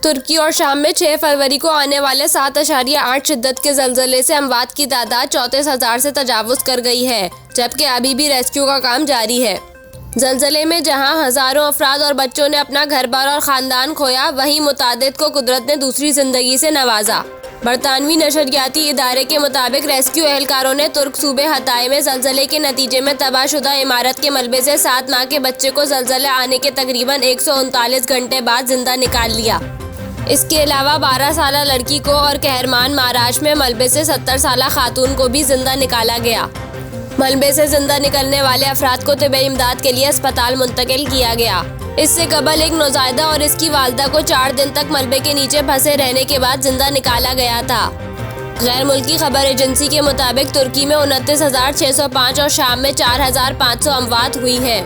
तुर्की और शाम में 6 फरवरी को आने वाले 7.8 शिद्दत के ज़लज़ले से अमवात की तादाद 34,000 से तजावुज़ कर गई है, जबकि अभी भी रेस्क्यू का काम जारी है। ज़लज़ले में जहां हज़ारों अफराद और बच्चों ने अपना घर बार और ख़ानदान खोया, वहीं मुतादिद को कुदरत ने दूसरी ज़िंदगी से नवाजा। बरतानवी नशरियाती इदारे के मुताबिक रेस्क्यू एहलकारों ने तुर्क सूबे हताय में ज़लज़ले के नतीजे में तबाहशुदा इमारत के मलबे से 7 माह के बच्चे को ज़लज़ला आने के तकरीबन 139 घंटे बाद जिंदा निकाल लिया। इसके अलावा 12 साला लड़की को और कहरमान महाराष्ट्र में मलबे से 70 साला खातून को भी जिंदा निकाला गया। मलबे से जिंदा निकलने वाले अफराद को तिब्बी इमदाद के लिए अस्पताल मुंतकिल किया गया। इससे कबल एक नौज़ायदा और इसकी वालिदा को 4 दिन तक मलबे के नीचे फंसे रहने के बाद जिंदा निकाला गया था। गैर मुल्की खबर एजेंसी के मुताबिक तुर्की में 29,605 और शाम में 4,500 अमवात हुई है।